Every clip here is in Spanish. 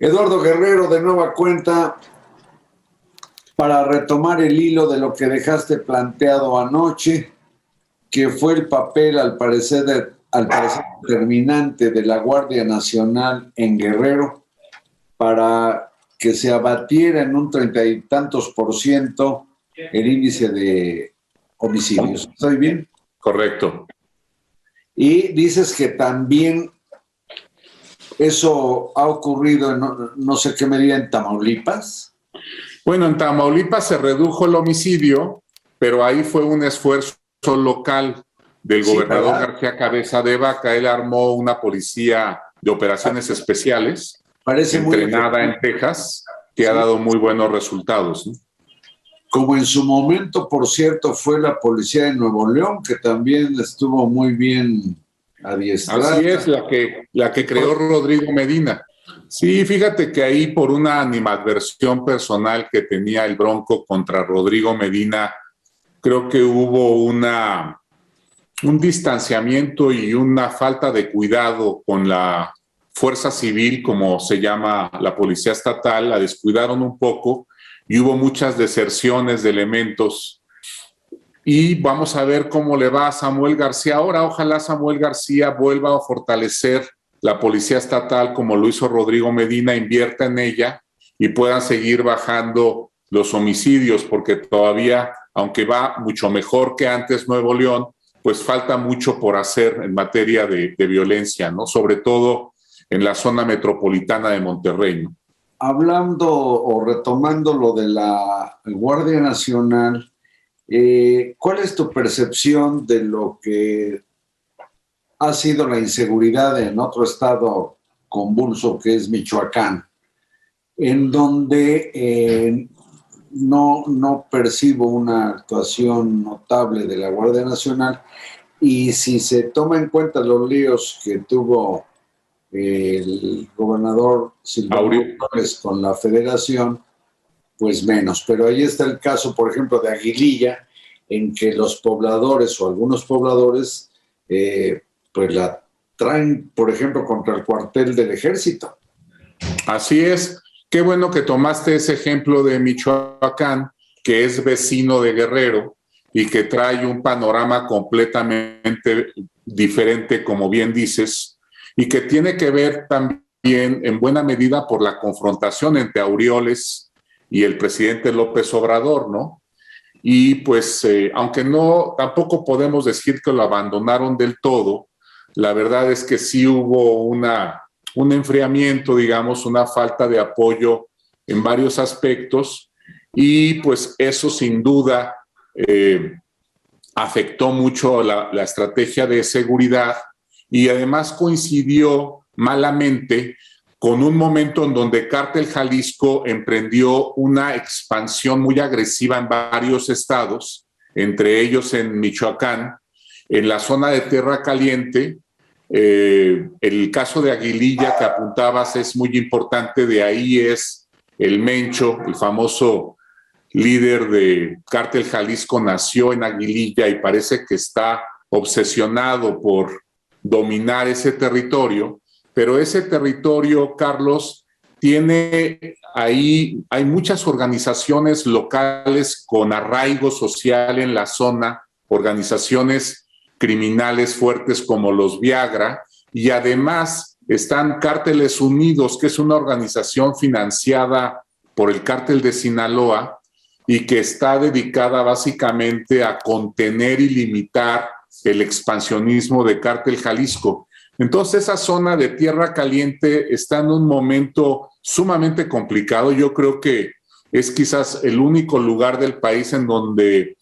Eduardo Guerrero, de nueva cuenta, para retomar el hilo de lo que dejaste planteado anoche, que fue el papel, al parecer determinante de la Guardia Nacional en Guerrero para que se abatiera en un 30 y tantos por ciento el índice de homicidios. ¿Estoy bien? Correcto. Y dices que también eso ha ocurrido en no sé qué medida en Tamaulipas. Bueno, en Tamaulipas se redujo el homicidio, pero ahí fue un esfuerzo local del gobernador García Cabeza de Vaca. Él armó una policía de operaciones especiales, entrenada en Texas, que ha dado muy buenos resultados, ¿no? Como en su momento, por cierto, fue la policía de Nuevo León, que también estuvo muy bien adiestrada. Así es, la que creó Rodrigo Medina. Sí, fíjate que ahí por una animadversión personal que tenía el Bronco contra Rodrigo Medina, creo que hubo un distanciamiento y una falta de cuidado con la fuerza civil, como se llama la policía estatal. La descuidaron un poco y hubo muchas deserciones de elementos. Y vamos a ver cómo le va a Samuel García ahora. Ojalá Samuel García vuelva a fortalecer la policía estatal como lo hizo Rodrigo Medina, invierta en ella y puedan seguir bajando los homicidios, porque todavía, aunque va mucho mejor que antes Nuevo León, pues falta mucho por hacer en materia de violencia, ¿no? Sobre todo en la zona metropolitana de Monterrey, ¿no? Hablando o retomando lo de la Guardia Nacional, ¿cuál es tu percepción de lo que ha sido la inseguridad en otro estado convulso que es Michoacán, en donde no percibo una actuación notable de la Guardia Nacional? Y si se toma en cuenta los líos que tuvo el gobernador Silvano Aureoles con la federación, pues menos. Pero ahí está el caso, por ejemplo, de Aguililla, en que los pobladores o algunos pobladores pues la traen, por ejemplo, contra el cuartel del ejército. Así es. Qué bueno que tomaste ese ejemplo de Michoacán, que es vecino de Guerrero y que trae un panorama completamente diferente, como bien dices, y que tiene que ver también en buena medida por la confrontación entre Aureoles y el presidente López Obrador, ¿no? Y pues, aunque no, tampoco podemos decir que lo abandonaron del todo, la verdad es que sí hubo un enfriamiento, digamos, una falta de apoyo en varios aspectos, y pues eso sin duda afectó mucho la estrategia de seguridad, y además coincidió malamente con un momento en donde Cártel Jalisco emprendió una expansión muy agresiva en varios estados, entre ellos en Michoacán, en la zona de Tierra Caliente. El caso de Aguililla que apuntabas es muy importante. De ahí es el Mencho, el famoso líder de Cártel Jalisco, nació en Aguililla y parece que está obsesionado por dominar ese territorio. Pero ese territorio, Carlos, tiene ahí, hay muchas organizaciones locales con arraigo social en la zona, organizaciones criminales fuertes como los Viagra, y además están Cárteles Unidos, que es una organización financiada por el Cártel de Sinaloa y que está dedicada básicamente a contener y limitar el expansionismo de Cártel Jalisco. Entonces esa zona de Tierra Caliente está en un momento sumamente complicado. Yo creo que es quizás el único lugar del país en donde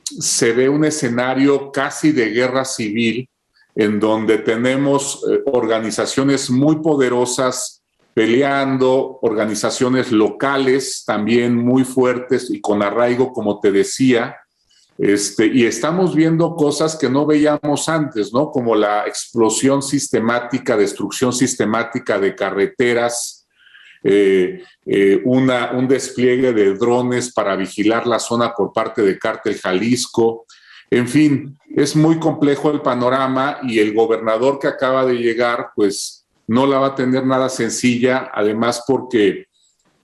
se ve un escenario casi de guerra civil, en donde tenemos organizaciones muy poderosas peleando, organizaciones locales también muy fuertes y con arraigo, como te decía. Y estamos viendo cosas que no veíamos antes, ¿no? Como la explosión sistemática, destrucción sistemática de carreteras, un despliegue de drones para vigilar la zona por parte de Cártel Jalisco. En fin, es muy complejo el panorama, y el gobernador que acaba de llegar, pues no la va a tener nada sencilla, además porque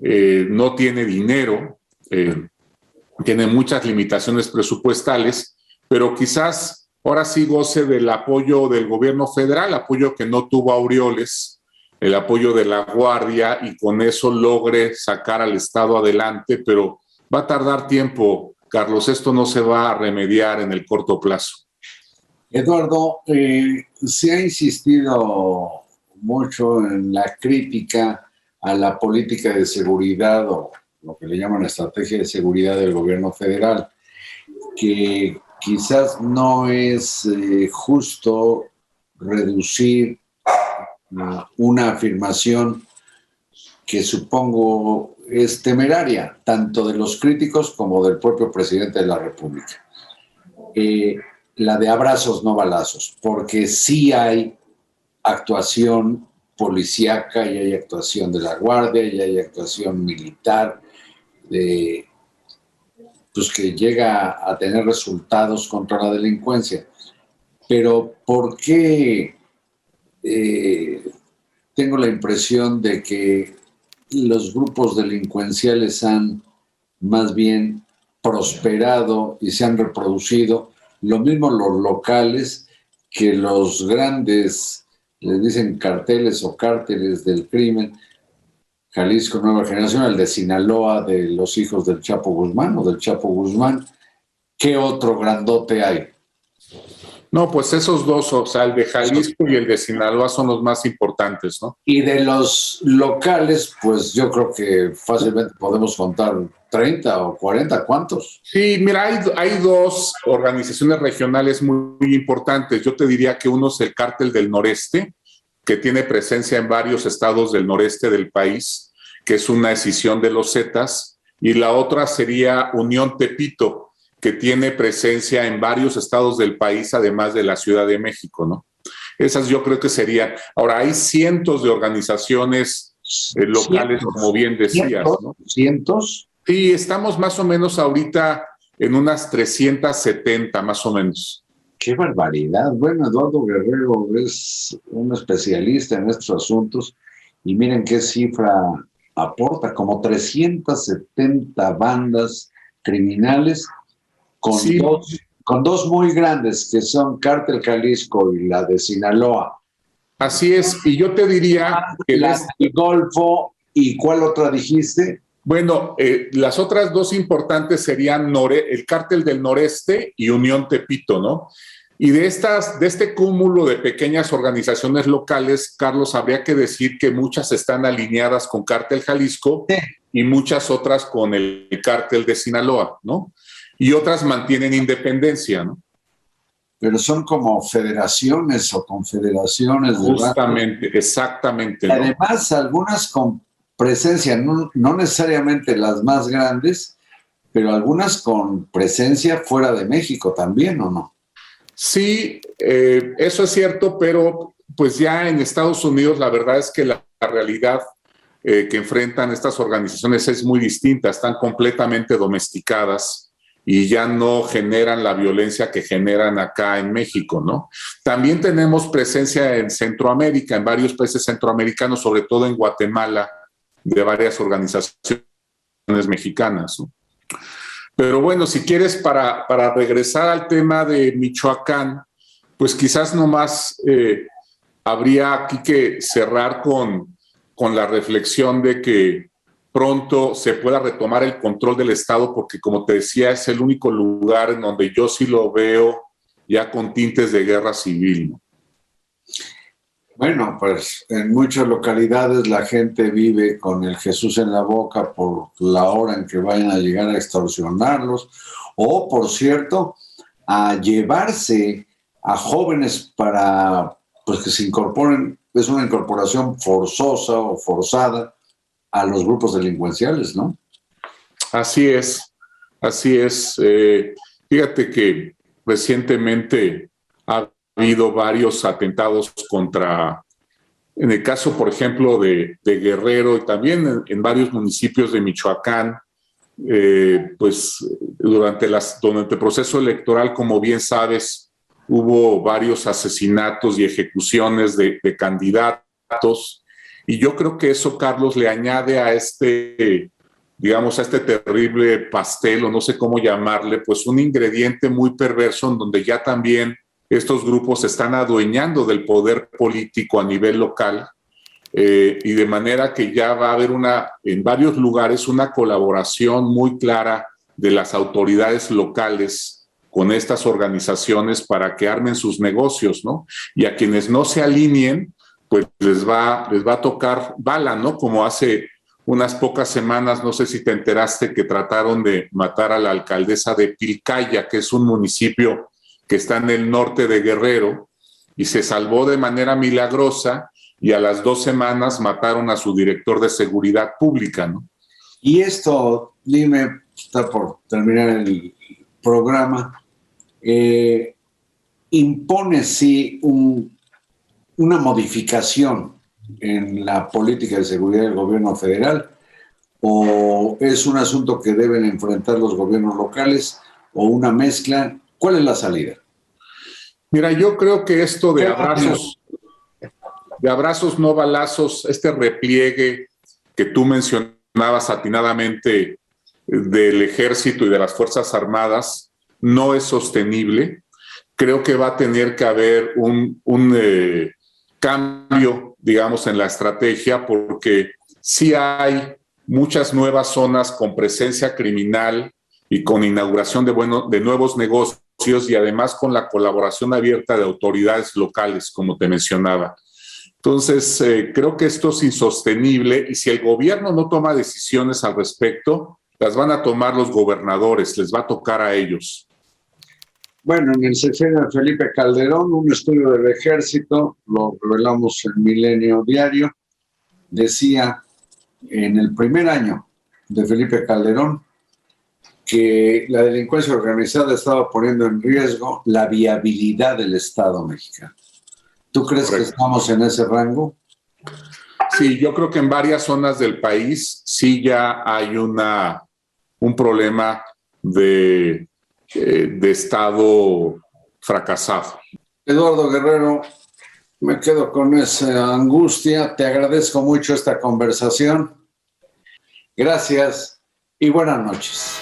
no tiene dinero, tiene muchas limitaciones presupuestales, pero quizás ahora sí goce del apoyo del gobierno federal, apoyo que no tuvo Aureoles, el apoyo de la Guardia, y con eso logre sacar al Estado adelante, pero va a tardar tiempo, Carlos, esto no se va a remediar en el corto plazo. Eduardo, se ha insistido mucho en la crítica a la política de seguridad o lo que le llaman estrategia de seguridad del gobierno federal, que quizás no es justo reducir una afirmación que supongo es temeraria, tanto de los críticos como del propio presidente de la República. La de abrazos, no balazos, porque sí hay actuación policíaca y hay actuación de la Guardia y hay actuación militar pues que llega a tener resultados contra la delincuencia. Pero ¿por qué tengo la impresión de que los grupos delincuenciales han más bien prosperado y se han reproducido? Lo mismo los locales que los grandes, les dicen carteles o cárteles del crimen, Jalisco Nueva Generación, el de Sinaloa, de los hijos del Chapo Guzmán o del Chapo Guzmán. ¿Qué otro grandote hay? No, pues esos dos, o sea, el de Jalisco y el de Sinaloa son los más importantes, ¿no? Y de los locales, pues yo creo que fácilmente podemos contar 30 o 40, ¿cuántos? Sí, mira, hay dos organizaciones regionales muy importantes. Yo te diría que uno es el Cártel del Noreste, que tiene presencia en varios estados del noreste del país, que es una escisión de los Zetas, y la otra sería Unión Tepito, que tiene presencia en varios estados del país, además de la Ciudad de México, ¿no? Esas yo creo que serían. Ahora, hay cientos de organizaciones locales, como bien decías, ¿no? ¿Cientos? Sí, estamos más o menos ahorita en unas 370, más o menos. ¡Qué barbaridad! Bueno, Eduardo Guerrero es un especialista en estos asuntos y miren qué cifra aporta, como 370 bandas criminales con, sí, con dos muy grandes, que son Cártel Jalisco y la de Sinaloa. Así es, y yo te diría que la del Golfo, ¿y cuál otra dijiste? Bueno, las otras dos importantes serían el Cártel del Noreste y Unión Tepito, ¿no? Y de este cúmulo de pequeñas organizaciones locales, Carlos, habría que decir que muchas están alineadas con Cártel Jalisco, sí, y muchas otras con el Cártel de Sinaloa, ¿no? Y otras mantienen independencia, ¿no? Pero son como federaciones o confederaciones. Justamente, exactamente. ¿No? Además, algunas con presencia, no necesariamente las más grandes, pero algunas con presencia fuera de México también, ¿o no? Sí, eso es cierto, pero pues ya en Estados Unidos la verdad es que la realidad que enfrentan estas organizaciones es muy distinta, están completamente domesticadas y ya no generan la violencia que generan acá en México, ¿no? También tenemos presencia en Centroamérica, en varios países centroamericanos, sobre todo en Guatemala, de varias organizaciones mexicanas, ¿no? Pero bueno, si quieres, para regresar al tema de Michoacán, pues quizás nomás habría aquí que cerrar con la reflexión de que pronto se pueda retomar el control del Estado, porque como te decía, es el único lugar en donde yo sí lo veo ya con tintes de guerra civil, ¿no? Bueno, pues en muchas localidades la gente vive con el Jesús en la boca por la hora en que vayan a llegar a extorsionarlos, o, por cierto, a llevarse a jóvenes para pues, que se incorporen, es una incorporación forzosa o forzada a los grupos delincuenciales, ¿no? Así es, así es. Fíjate que recientemente ha habido varios atentados en el caso, por ejemplo, de Guerrero y también en varios municipios de Michoacán, pues durante el proceso electoral, como bien sabes, hubo varios asesinatos y ejecuciones de candidatos datos. Y yo creo que eso, Carlos, le añade a digamos, a este terrible pastel, o no sé cómo llamarle, pues un ingrediente muy perverso en donde ya también estos grupos se están adueñando del poder político a nivel local, y de manera que ya va a haber en varios lugares una colaboración muy clara de las autoridades locales con estas organizaciones para que armen sus negocios, ¿no? Y a quienes no se alineen, pues les va a tocar bala, ¿no? Como hace unas pocas semanas, no sé si te enteraste, que trataron de matar a la alcaldesa de Pilcaya, que es un municipio que está en el norte de Guerrero, y se salvó de manera milagrosa, y a las 2 semanas mataron a su director de seguridad pública, ¿no? Y esto, dime, está por terminar el programa, impone sí una modificación en la política de seguridad del gobierno federal, o es un asunto que deben enfrentar los gobiernos locales, o una mezcla. ¿Cuál es la salida? Mira, yo creo que esto de abrazos no balazos, este repliegue que tú mencionabas atinadamente del ejército y de las Fuerzas Armadas no es sostenible. Creo que va a tener que haber un cambio, digamos, en la estrategia, porque sí hay muchas nuevas zonas con presencia criminal y con inauguración de nuevos negocios, y además con la colaboración abierta de autoridades locales, como te mencionaba. Entonces, creo que esto es insostenible, y si el gobierno no toma decisiones al respecto, las van a tomar los gobernadores, les va a tocar a ellos. Bueno, en el sexenio de Felipe Calderón, un estudio del ejército, lo revelamos en Milenio Diario, decía en el primer año de Felipe Calderón que la delincuencia organizada estaba poniendo en riesgo la viabilidad del Estado mexicano. ¿Tú crees Correcto. Que estamos en ese rango? Sí, yo creo que en varias zonas del país sí ya hay un problema de Estado fracasado. Eduardo Guerrero, me quedo con esa angustia. Te agradezco mucho esta conversación. Gracias y buenas noches.